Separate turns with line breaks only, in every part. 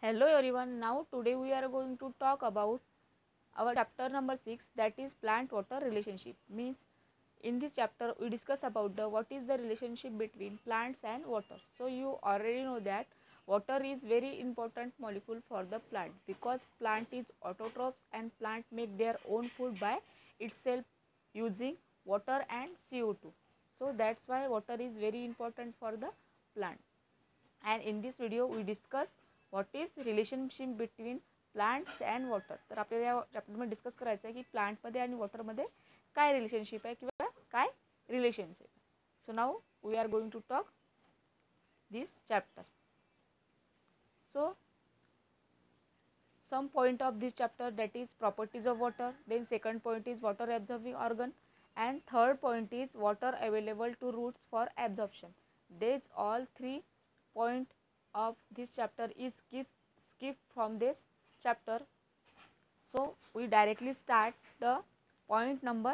Hello everyone. Now today we are going to talk about our chapter number 6, that is plant water relationship. Means in this chapter we discuss about the what is the relationship between plants and water. So you already know that water is very important molecule for the plant because plant is autotrophs and plant make their own food by itself using water and CO2. So that's why water is very important for the plant. And in this video we discuss what is relationship between plants and water. तर आपल्याला या चॅप्टरमध्ये discuss करायचं आहे की प्लांटमध्ये आणि वॉटरमध्ये काय relationship आहे किंवा काय relationship. So now we are going to talk this chapter. So some point of this chapter, that is properties of water, then second point is water absorbing organ, and third point is water available to roots for absorption. These all three point of this chapter is skip from this chapter. So we directly start the point number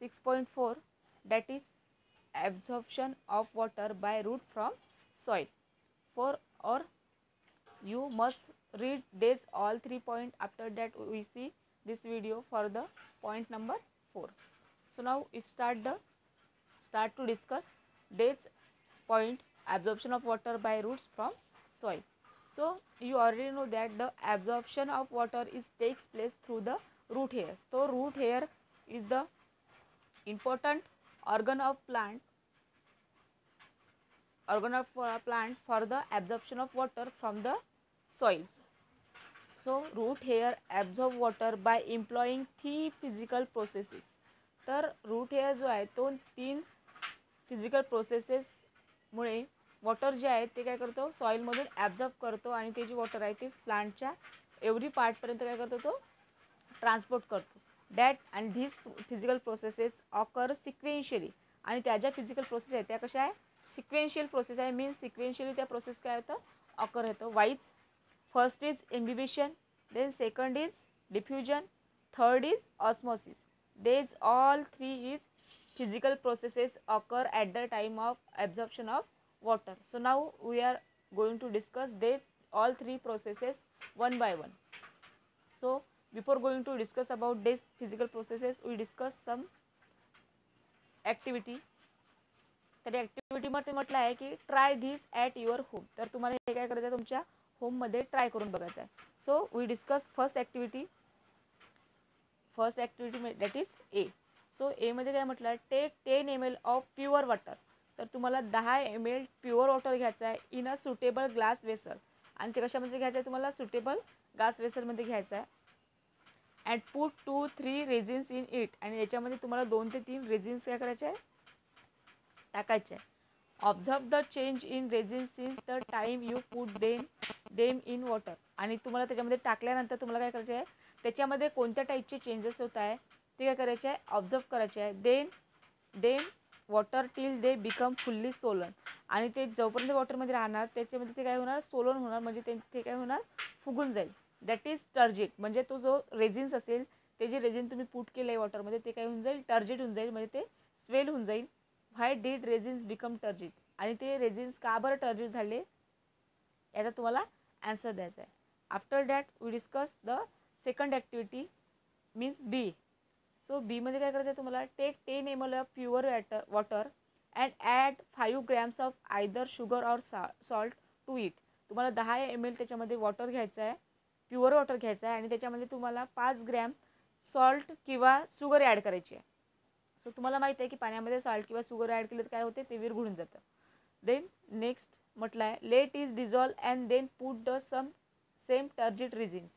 6.4, that is absorption of water by root from soil. For or you must read these all 3 points. After that we see this video for the point number 4. So now we start to discuss this point, absorption of water by roots from soil. So you already know that the absorption of water is takes place through the root hairs. So root hair is the important organ of plant for the absorption of water from the soils. So root hair absorb water by employing 3 physical processes. तर route hair जो आहे तो 3 physical processes मुळे water जे आहे ते काय करतो सॉइलमधून ॲब्झॉर्ब करतो आणि ते जी वॉटर आहे ते प्लांटच्या एव्हरी पार्टपर्यंत काय करतो तो ट्रान्सपोर्ट करतो. That and this physical processes occur sequentially. आणि त्या ज्या फिजिकल प्रोसेस आहेत त्या कशा आहे सिक्वेन्शियल प्रोसेस आहे. मीन्स सिक्वेन्शियली त्या प्रोसेस काय होतं ऑकर होतं. Wise first is imbibition, then second is diffusion, third is osmosis. These all three is physical processes occur at the time of absorption of water. So now we are going to discuss these all 3 processes one by one. So before going to discuss about these physical processes, we discuss some activity. तर activity मध्ये म्हटलं आहे की try this at your home. तर तुम्हाला हे काय करायचं आहे तुमच्या होममध्ये ट्राय करून बघायचं आहे. So we discuss first activity that is A. So एमध्ये काय म्हटलं आहे take 10 ml of pure water. तर तुम्हाला 10 ml प्युअर वॉटर घ्यायचं आहे in a suitable glass vessel. आणि ते कशामध्ये घ्यायचं आहे तुम्हाला सुटेबल ग्लास वेसलमध्ये घ्यायचं आहे. And put 2-3 resins in it. आणि याच्यामध्ये तुम्हाला 2 ते 3 रेझिन्स काय करायचे आहे टाकायचे आहे. Observe the change in resin since the time you put them in water. आणि तुम्हाला त्याच्यामध्ये टाकल्यानंतर तुम्हाला काय करायचे आहे त्याच्यामध्ये कोणत्या टाईपचे चेंजेस होत आहे ते काय करायचे आहे ऑब्झर्व करायचे आहे. Then water till they become fully swollen. आणि ते जोपर्यंत वॉटरमध्ये राहणार त्याच्यामध्ये ते काय होणार सोलन होणार, म्हणजे ते काय होणार फुगून जाईल. That is turgid. म्हणजे तो जो रेझिन्स असेल ते जे रेझिन तुम्ही पुट केलं आहे वॉटरमध्ये ते काय होऊन जाईल टर्जिट होऊन जाईल, म्हणजे ते स्वेल होऊन जाईल. Why did raisins become turgid. आणि ते रेझिन्स का बरं टर्जिट झाले याचा तुम्हाला आन्सर द्यायचा आहे. After that we discuss the second activity means B. So बीमध्ये काय करायचं आहे तुम्हाला take 10 ml of pure water and add 5 grams of either sugar or salt to it. तुम्हाला 10 ml त्याच्यामध्ये वॉटर घ्यायचं आहे प्युअर वॉटर घ्यायचं आहे आणि त्याच्यामध्ये तुम्हाला 5 ग्रॅम सॉल्ट किंवा शुगर ॲड करायची आहे. सो तुम्हाला माहिती आहे की पाण्यामध्ये सॉल्ट किंवा शुगर ॲड केलं तर काय होते ते विरघळून जातं. देन नेक्स्ट म्हटलं आहे let is dissolve and then put the same turgid raisins.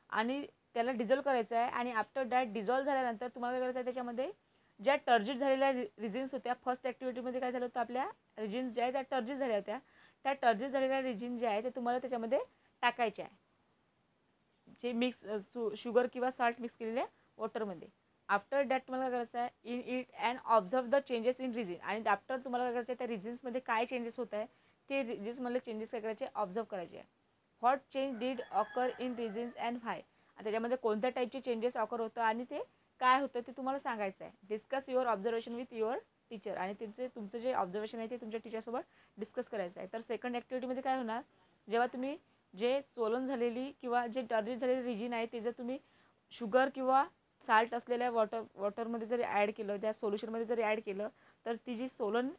आणि त्याला डिझॉल्व करायचं आहे आणि आफ्टर दॅट डिझॉल्व झाल्यानंतर तुम्हाला काय करायचं आहे त्याच्यामध्ये ज्या टर्जिट झालेल्या रिझिन्स होत्या फर्स्ट ॲक्टिव्हिटीमध्ये काय झालं होतं आपल्या रिझिन्स ज्या आहेत त्या टर्जिट झाल्या होत्या. त्या टर्जिट झालेल्या रिझिन जे आहे ते तुम्हाला त्याच्यामध्ये टाकायचे आहे जे मिक्स शुगर किंवा सॉल्ट मिक्स केलेल्या वॉटरमध्ये. आफ्टर दॅट तुम्हाला करायचं आहे in it and observe the changes in raisin. आणि आफ्टर तुम्हाला काय करायचं आहे त्या रिझिन्समध्ये काय चेंजेस होत आहे ते रिझिन्समधले चेंजेस काय करायचे ऑब्झर्व करायचे आहे. What change did occur in raisins and why. त्याच्यामध्ये कोणत्या टाईपचे चेंजेस ऑकर होतं आणि ते काय होतं ते तुम्हाला सांगायचं आहे. Discuss your observation with your teacher. आणि तुमचं जे ऑब्झर्वेशन आहे ते तुमच्या टीचरसोबत डिस्कस करायचं आहे. तर सेकंड ॲक्टिव्हिटीमध्ये काय होणार जेव्हा तुम्ही जे सोलन झालेली किंवा जे टर्जिट झालेली रिजिन आहे ते जर तुम्ही शुगर किंवा साल्ट असलेल्या वॉटरमध्ये जरी ॲड केलं, त्या सोल्युशनमध्ये जरी ॲड केलं, तर ती जी सोलन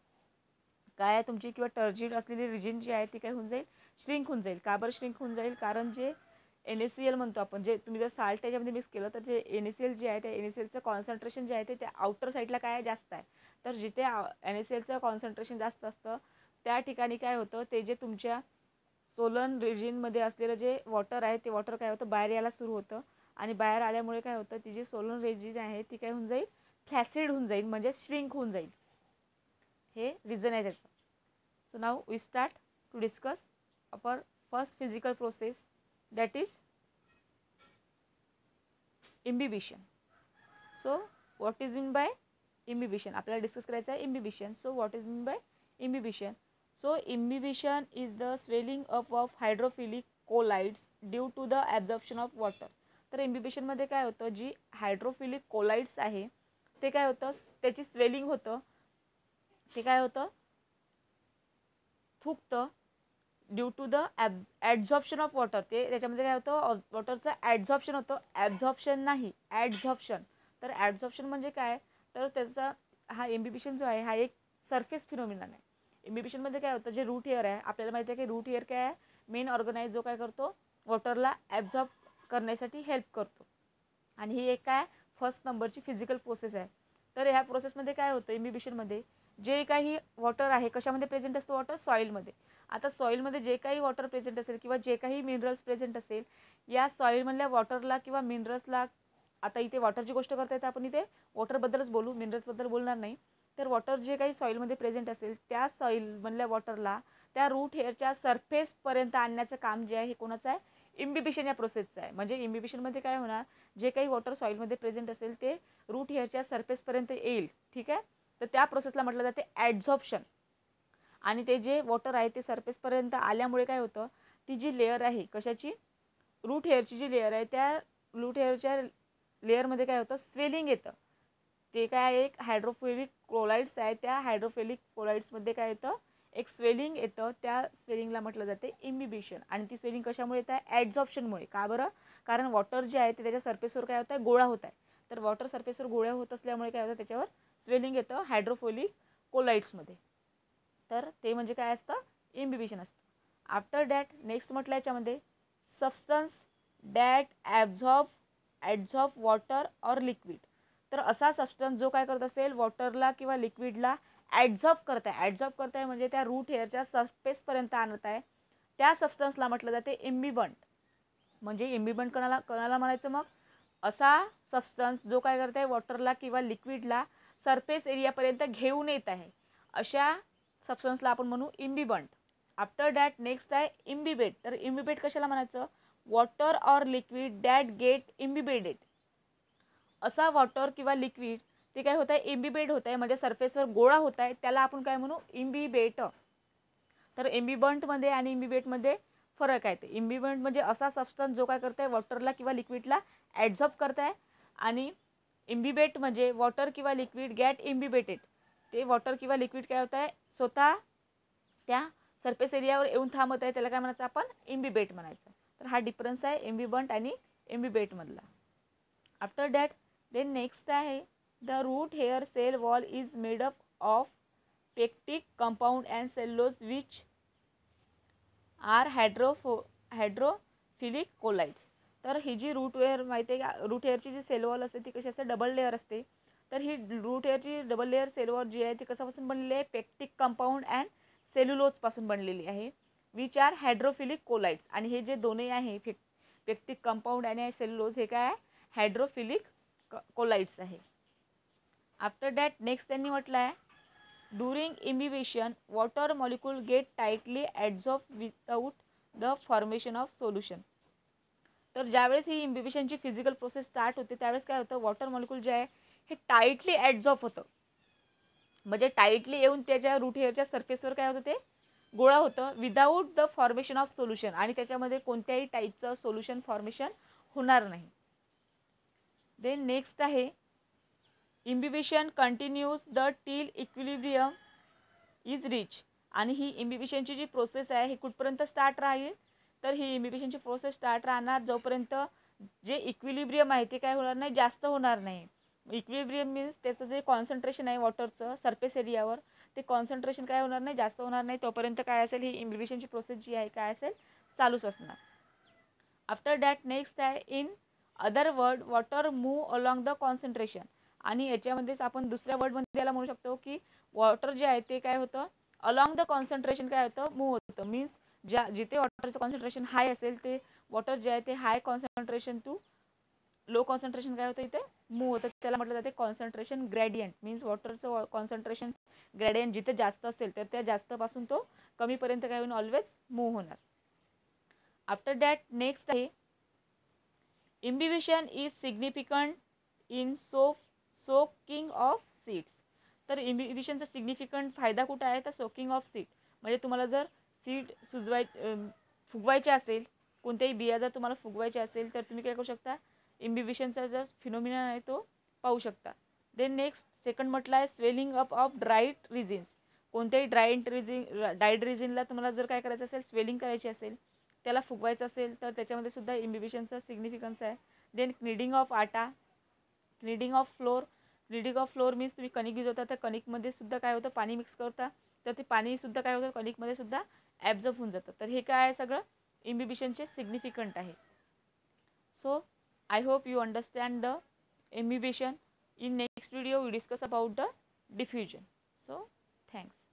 काय आहे तुमची किंवा टर्जिट असलेली रिजिन जी आहे ती काय होऊन जाईल, श्रिंक होऊन जाईल. का बरं श्रिंक होऊन जाईल? कारण जे NaCl म्हणतो आपण, जे तुम्ही जर साल्ट त्याच्यामध्ये मिक्स केलं तर जे NaCl जे आहे त्या NaClचं कॉन्सन्ट्रेशन जे आहे ते त्या आउटर साईडला काय जास्त आहे. तर जिथे NaClचं कॉन्सन्ट्रेशन जास्त असतं त्या ठिकाणी काय होतं, ते जे तुमच्या सोलन रिजिनमध्ये असलेलं जे वॉटर आहे ते वॉटर काय होतं, बाहेर यायला सुरू होतं. आणि बाहेर आल्यामुळे काय होतं, ती जी सोलन रिजिन आहे ती काय होऊन जाईल, फ्लॅसिड होऊन जाईल, म्हणजे श्रिंक होऊन जाईल. हे रिझन आहे त्याचं. So now we start to discuss our first physical process, that is imbibition. So what is mean by imbibition? आपल्याला डिस्कस करायचं आहे imbibition. So what is mean by imbibition? So imbibition is the swelling up of hydrophilic colloids due to the absorption of water. तर इम्बिबिशनमध्ये काय होतं, जी hydrophilic colloids आहे ते काय होतं, त्याची स्वेलिंग होतं, ते काय होतं, फुगतं due to the absorption of water. ते त्याच्यामध्ये काय होतं, वॉटरचं ॲब्झॉर्प्शन होतं, ॲब्झॉर्प्शन नाही ॲड्झॉर्प्शन. तर ॲब्झॉर्प्शन म्हणजे काय, तर त्याचा हा इम्बिबिशन जो आहे हा एक सरफेस फिनॉमिनन आहे. इम्बिबिशनमध्ये काय होतं, जे रूट हेअर आहे, आपल्याला माहिती आहे की रूट हेअर काय आहे, मेन ऑर्गनाइज जो काय करतो, वॉटरला ॲब्झॉर्ब करण्यासाठी हेल्प करतो. आणि ही एक काय फर्स्ट नंबरची फिजिकल प्रोसेस आहे. तर ह्या प्रोसेसमध्ये काय होतं, इम्बिबिशनमध्ये जे काही वॉटर आहे, कशामध्ये प्रेझेंट असतं वॉटर, सॉईलमध्ये. आता सॉईलमध्ये जे काही वॉटर प्रेझेंट असेल किंवा जे काही मिनरल्स प्रेझेंट असेल, या सॉईलमधल्या वॉटरला किंवा मिनरल्सला, आता इथे वॉटरची गोष्ट करता येतं, आपण इथे वॉटरबद्दलच बोलू, मिनरल्सबद्दल बोलणार नाही. तर वॉटर जे काही सॉईलमध्ये प्रेझेंट असेल त्या सॉईलमधल्या वॉटरला त्या रूट हेअरच्या सरफेसपर्यंत आणण्याचं काम जे आहे हे कोणाचं आहे, इम्बिबिशन या प्रोसेसचं आहे. म्हणजे इम्बिबिशनमध्ये काय होणार, जे काही वॉटर सॉईलमध्ये प्रेझेंट असेल ते रूट हेअरच्या सरफेसपर्यंत येईल. ठीक आहे, तर त्या प्रोसेसला म्हटलं जाते ॲड्झॉर्प्शन. आणि ते जे वॉटर आहे ते सरफेसपर्यंत आल्यामुळे काय होतं, ती जी लेअर आहे कशाची, रूट हेअरची जी लेअर आहे त्या रूट हेअरच्या लेअरमध्ये काय होतं, स्वेलिंग येतं. ते काय, एक हायड्रोफिलिक कोलाइड्स आहे, त्या हायड्रोफिलिक कोलाइड्समध्ये काय येतं, एक स्वेलिंग येतं. त्या स्वेलिंगला म्हटलं जाते इम्बिबिशन. आणि ती स्वेलिंग कशामुळे येत आहे, ॲड्झॉर्प्शनमुळे. का बरं, कारण वॉटर जे आहे ते त्याच्या सरफेसवर काय होतं, गोळा होत आहे. तर वॉटर सरफेसवर गोळा होत असल्यामुळे काय होतं, त्याच्यावर स्वेलिंग येतं हायड्रोफिलिक कोलाइड्समध्ये. तर ते म्हणजे काय असतं, इम्बिबिशन असतं. आफ्टर दॅट नेक्स्ट म्हटलं याच्यामध्ये substance that absorb water or liquid. तर असा सबस्टन्स जो काय करत असेल, वॉटरला किंवा लिक्विडला ॲब्झॉर्ब करत आहे म्हणजे त्या रूट हेअरच्या सरफेसपर्यंत आणत आहे, त्या सबस्टन्सला म्हटलं जाते इम्बिबंट. म्हणजे इम्बिबंट कोणाला म्हणायचं, मग असा सबस्टन्स जो काय करत आहे, वॉटरला किंवा लिक्विडला सरफेस एरियापर्यंत घेऊन येत आहे, अशा सबस्टन्सला आपण म्हणू इम्बिबंट. आफ्टर दॅट नेक्स्ट आहे इम्बिबेट. तर इम्बिबेट कशाला म्हणायचं, water or liquid that get imbibated. असा वॉटर किंवा लिक्विड ते काय होत आहे, इम्बिबेट होत आहे, म्हणजे सरफेसवर गोळा होत आहे, त्याला आपण काय म्हणू, इम्बिबेट. तर इम्बिबंटमध्ये आणि इम्बिबेटमध्ये फरक आहे. ते इम्बिबंट म्हणजे असा सबस्टन्स जो काय करत आहे, वॉटरला किंवा लिक्विडला ॲब्झॉर्ब करत आहे. आणि इम्बिबेट म्हणजे वॉटर किंवा लिक्विड गॅट इम्बिबेटेड. ते वॉटर किंवा लिक्विड काय होत आहे, स्वतः त्या सरफेस एरियावर येऊन थांबत आहे, त्याला काय म्हणायचं आपण, इम्बिबेट म्हणायचं. तर हा डिफरन्स आहे इम्बिबंट आणि इम्बिबेटमधला. आफ्टर दॅट देन नेक्स्ट आहे the root hair cell wall is made up of pectic compound and cellulose which are hydrophilic colloids. तर ही जी रूट हेअर माहिती आहे का, रूट हेअरची जी सेल वॉल असते ती कशी असते, डबल लेअर असते. तर ही रूट हेअरची डबल लेअर सेल वॉल जी आहे ती कशापासून बनलेली आहे, पेक्टिक कंपाऊंड अँड सेल्युलोजपासून बनलेली आहे, विच आर हायड्रोफिलिक कोलाइड्स. आणि हे जे दोन्ही आहे पेक्टिक कंपाऊंड आणि सेल्युलोज हे काय आहे, हायड्रोफिलिक कोलाइड्स आहे. आफ्टर दॅट नेक्स्ट त्यांनी म्हटलं आहे during imbibition water molecule get tightly adsorb without the formation of solution. तर ज्यावेळेस ही इम्बिबिशनची फिजिकल प्रोसेस स्टार्ट होते त्यावेळेस काय होतं, वॉटर मॉलिक्यूल जे आहे हे टाईटली ॲड्झॉर्ब होतं, म्हणजे टाईटली येऊन त्याच्या रूट हेअरच्या सरफेसवर काय होतं, ते गोळा होतं without the formation of solution. आणि त्याच्यामध्ये कोणत्याही टाईपचं सोल्युशन फॉर्मेशन होणार नाही. देन नेक्स्ट आहे imbibition continues the till equilibrium is rich. आणि ही इम्बिबिशनची जी प्रोसेस आहे ही कुठपर्यंत स्टार्ट राहील, तर ही इम्बिबिशनची प्रोसेस स्टार्ट राहणार जोपर्यंत जे इक्विलिब्रियम आहे ते काय होणार नाही, जास्त होणार नाही. इक्विलिब्रियम मीन्स त्याचं जे कॉन्सन्ट्रेशन आहे वॉटरचं सरफेस एरियावर, ते कॉन्सन्ट्रेशन काय होणार नाही, जास्त होणार नाही. तोपर्यंत काय असेल, ही इम्बिबिशनची प्रोसेस जी आहे काय असेल, चालूच असणार. आफ्टर दॅट नेक्स्ट आहे in other word water move along the concentration. आणि याच्यामध्येच आपण दुसऱ्या वर्डमध्ये याला म्हणू शकतो की वॉटर जे आहे ते काय होतं, अलॉंग द कॉन्सन्ट्रेशन काय होतं, मूव होतं. मीन्स जिथे वॉटरचं कॉन्सन्ट्रेशन हाय असेल ते वॉटर जे आहे ते high concentration to low concentration काय होतं, इथे मूव होतं. त्याला म्हटलं जाते कॉन्सन्ट्रेशन ग्रेडियंट. मीन्स वॉटरचं कॉन्सन्ट्रेशन ग्रेडियंट जिथे जास्त असेल तर त्या जास्तपासून तो कमीपर्यंत काय होईल, ऑलवेज मूव होणार. आफ्टर दॅट नेक्स्ट आहे imbibition is significant in soaking of seeds. तर इम्बिबिशनचा सिग्निफिकंट फायदा कुठं आहे, तर सोकिंग ऑफ सीड. म्हणजे तुम्हाला जर सीड फुगवायचे असेल, कोणत्याही बिया जर तुम्हाला फुगवायचे असेल तर तुम्ही काय करू शकता, इम्बिबिशनचा जर फिनोमिना आहे तो पाहू शकता. देन नेक्स्ट सेकंड म्हटलं आहे स्वेलिंग अप ऑफ ड्राईड रिजिन्स. कोणत्याही डाईड रिजिनला तुम्हाला जर काय करायचं असेल, स्वेलिंग करायची असेल, त्याला फुगवायचं असेल तर त्याच्यामध्ये सुद्धा इम्बिबिशनचा सिग्निफिकन्स आहे. Then kneading of atta, kneading of flour. Kneading of flour means तुम्ही कणिक भिजवता तर कणिकमध्ये सुद्धा काय होतं, पाणी मिक्स करता तर ते पाणी सुद्धा काय होतं, कणिकमध्ये सुद्धा ॲब्झॉर्ब होऊन जातं. तर हे काय आहे, सगळं इम्बिबिशनचे सिग्निफिकंट आहे. So I hope you understand the imbibition. In next video we discuss about the diffusion. So thanks.